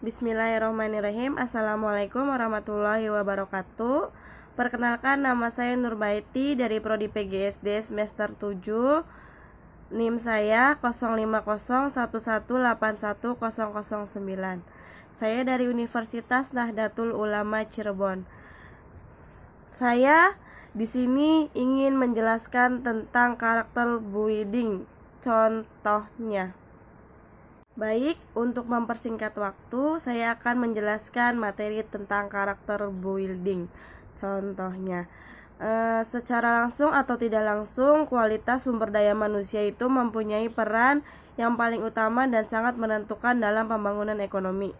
Bismillahirrahmanirrahim. Assalamualaikum warahmatullahi wabarakatuh. Perkenalkan, nama saya Nurbaiti dari Prodi PGSD semester 7. NIM saya 0501181009. Saya dari Universitas Nahdlatul Ulama Cirebon. Saya di sini ingin menjelaskan tentang karakter building. Contohnya. Baik, untuk mempersingkat waktu, saya akan menjelaskan materi tentang karakter building. Contohnya, secara langsung atau tidak langsung, kualitas sumber daya manusia itu mempunyai peran yang paling utama dan sangat menentukan dalam pembangunan ekonomi.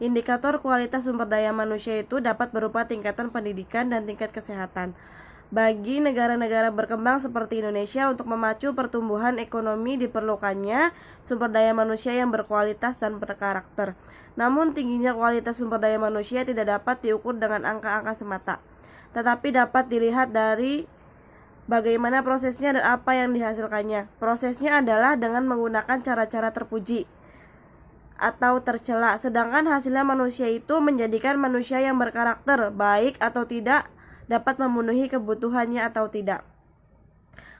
Indikator kualitas sumber daya manusia itu dapat berupa tingkatan pendidikan dan tingkat kesehatan. Bagi negara-negara berkembang seperti Indonesia, untuk memacu pertumbuhan ekonomi diperlukannya sumber daya manusia yang berkualitas dan berkarakter. Namun tingginya kualitas sumber daya manusia tidak dapat diukur dengan angka-angka semata, tetapi dapat dilihat dari bagaimana prosesnya dan apa yang dihasilkannya. Prosesnya adalah dengan menggunakan cara-cara terpuji atau tercela, sedangkan hasilnya manusia itu menjadikan manusia yang berkarakter, baik atau tidak, dapat memenuhi kebutuhannya atau tidak.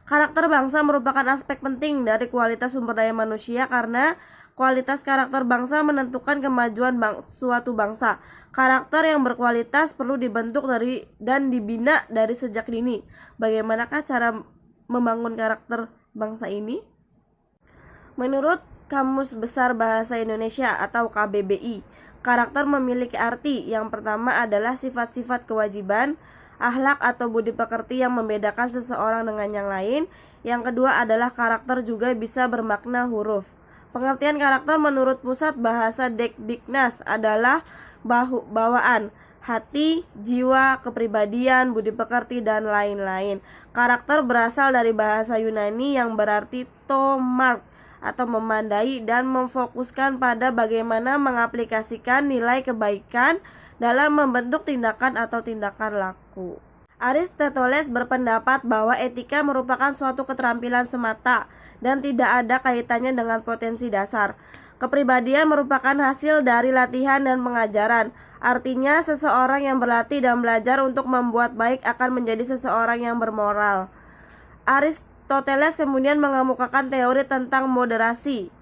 Karakter bangsa merupakan aspek penting dari kualitas sumber daya manusia karena kualitas karakter bangsa menentukan kemajuan suatu bangsa. Karakter yang berkualitas perlu dibentuk dan dibina dari sejak dini. Bagaimanakah cara membangun karakter bangsa ini? Menurut Kamus Besar Bahasa Indonesia atau KBBI, karakter memiliki arti yang pertama adalah sifat-sifat kewajiban, akhlak atau budi pekerti yang membedakan seseorang dengan yang lain. Yang kedua adalah karakter juga bisa bermakna huruf. Pengertian karakter menurut Pusat Bahasa Dekdiknas adalah bawaan, hati, jiwa, kepribadian, budi pekerti, dan lain-lain. Karakter berasal dari bahasa Yunani yang berarti to mark atau memandai dan memfokuskan pada bagaimana mengaplikasikan nilai kebaikan dalam membentuk tindakan atau tindakan laku. Aristoteles berpendapat bahwa etika merupakan suatu keterampilan semata dan tidak ada kaitannya dengan potensi dasar. Kepribadian merupakan hasil dari latihan dan pengajaran. Artinya, seseorang yang berlatih dan belajar untuk membuat baik akan menjadi seseorang yang bermoral. Aristoteles kemudian mengemukakan teori tentang moderasi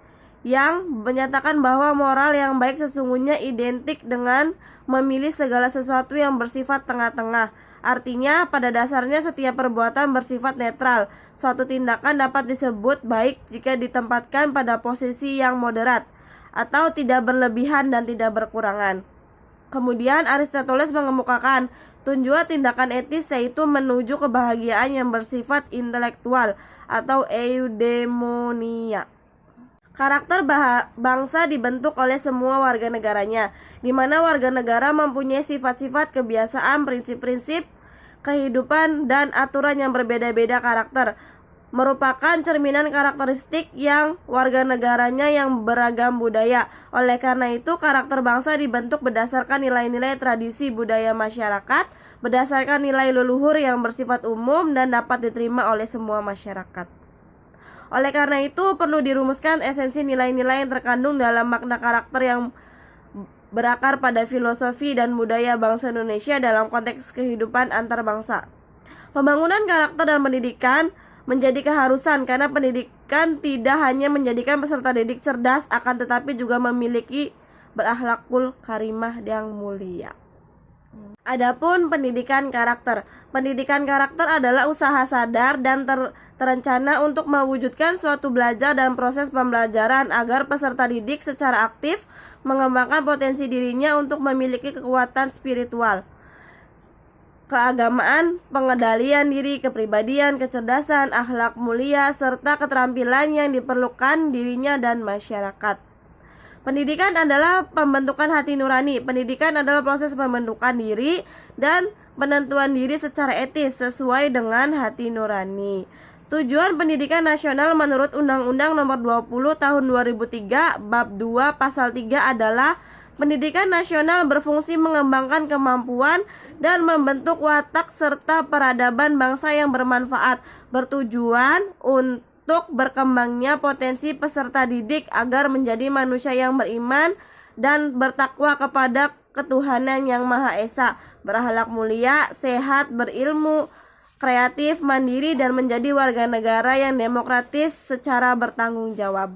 yang menyatakan bahwa moral yang baik sesungguhnya identik dengan memilih segala sesuatu yang bersifat tengah-tengah. Artinya, pada dasarnya setiap perbuatan bersifat netral. Suatu tindakan dapat disebut baik jika ditempatkan pada posisi yang moderat atau tidak berlebihan dan tidak berkurangan. Kemudian Aristoteles mengemukakan tujuan tindakan etis yaitu menuju kebahagiaan yang bersifat intelektual atau eudaimonia. Karakter bangsa dibentuk oleh semua warga negaranya, di mana warga negara mempunyai sifat-sifat, kebiasaan, prinsip-prinsip, kehidupan, dan aturan yang berbeda-beda. Karakter merupakan cerminan karakteristik yang warga negaranya yang beragam budaya. Oleh karena itu, karakter bangsa dibentuk berdasarkan nilai-nilai tradisi budaya masyarakat, berdasarkan nilai leluhur yang bersifat umum dan dapat diterima oleh semua masyarakat. Oleh karena itu, perlu dirumuskan esensi nilai-nilai yang terkandung dalam makna karakter yang berakar pada filosofi dan budaya bangsa Indonesia dalam konteks kehidupan antar bangsa. Pembangunan karakter dan pendidikan menjadi keharusan karena pendidikan tidak hanya menjadikan peserta didik cerdas, akan tetapi juga memiliki berakhlakul karimah yang mulia. Adapun pendidikan karakter. Pendidikan karakter adalah usaha sadar dan terencana untuk mewujudkan suatu belajar dan proses pembelajaran agar peserta didik secara aktif mengembangkan potensi dirinya untuk memiliki kekuatan spiritual, keagamaan, pengendalian diri, kepribadian, kecerdasan, akhlak mulia, serta keterampilan yang diperlukan dirinya dan masyarakat. Pendidikan adalah pembentukan hati nurani. Pendidikan adalah proses pembentukan diri dan penentuan diri secara etis sesuai dengan hati nurani. Tujuan pendidikan nasional menurut Undang-Undang Nomor 20 Tahun 2003 Bab 2 Pasal 3 adalah pendidikan nasional berfungsi mengembangkan kemampuan dan membentuk watak serta peradaban bangsa yang bermanfaat, bertujuan untuk berkembangnya potensi peserta didik agar menjadi manusia yang beriman dan bertakwa kepada ketuhanan yang Maha Esa, berakhlak mulia, sehat, berilmu, kreatif, mandiri, dan menjadi warga negara yang demokratis secara bertanggung jawab.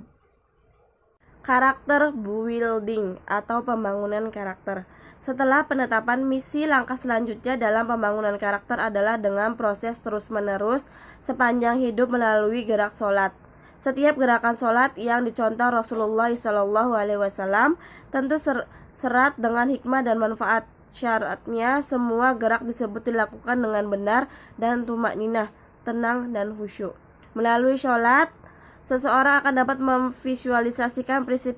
Karakter building atau pembangunan karakter. Setelah penetapan misi, langkah selanjutnya dalam pembangunan karakter adalah dengan proses terus-menerus sepanjang hidup melalui gerak sholat. Setiap gerakan sholat yang dicontoh Rasulullah SAW tentu serat dengan hikmah dan manfaat. Syaratnya semua gerak disebut dilakukan dengan benar dan tumakninah, tenang dan khusyuk. Melalui sholat, seseorang akan dapat memvisualisasikan prinsip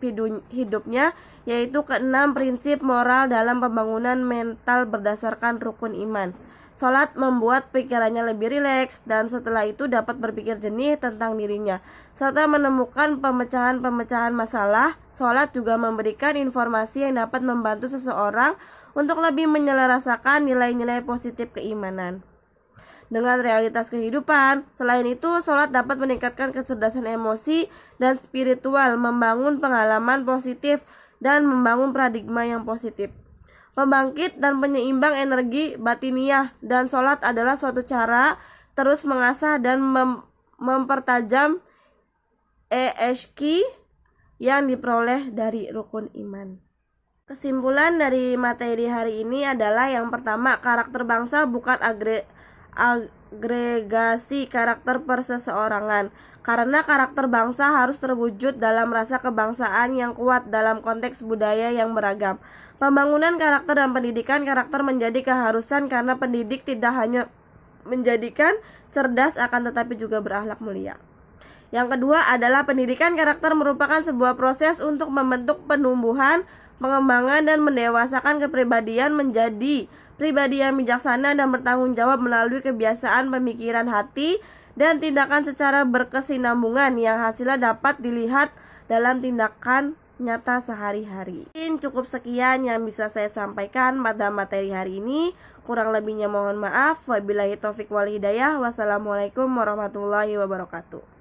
hidupnya, yaitu keenam prinsip moral dalam pembangunan mental berdasarkan rukun iman. Sholat membuat pikirannya lebih rileks dan setelah itu dapat berpikir jernih tentang dirinya, serta menemukan pemecahan-pemecahan masalah. Sholat juga memberikan informasi yang dapat membantu seseorang untuk lebih menyelarasakan nilai-nilai positif keimanan dengan realitas kehidupan. Selain itu, sholat dapat meningkatkan kecerdasan emosi dan spiritual, membangun pengalaman positif, dan membangun paradigma yang positif. Pembangkit dan penyeimbang energi batiniah, dan sholat adalah suatu cara terus mengasah dan mempertajam ESQ yang diperoleh dari rukun iman. Kesimpulan dari materi hari ini adalah yang pertama, karakter bangsa bukan agregasi karakter perseseorangan, karena karakter bangsa harus terwujud dalam rasa kebangsaan yang kuat dalam konteks budaya yang beragam. Pembangunan karakter dan pendidikan karakter menjadi keharusan karena pendidik tidak hanya menjadikan cerdas akan tetapi juga berakhlak mulia. Yang kedua adalah pendidikan karakter merupakan sebuah proses untuk membentuk penumbuhan, pengembangan, dan mendewasakan kepribadian menjadi pribadi yang bijaksana dan bertanggung jawab melalui kebiasaan pemikiran hati dan tindakan secara berkesinambungan yang hasilnya dapat dilihat dalam tindakan nyata sehari-hari. Cukup sekian yang bisa saya sampaikan pada materi hari ini. Kurang lebihnya mohon maaf. Wabillahi taufik wal hidayah. Wassalamualaikum warahmatullahi wabarakatuh.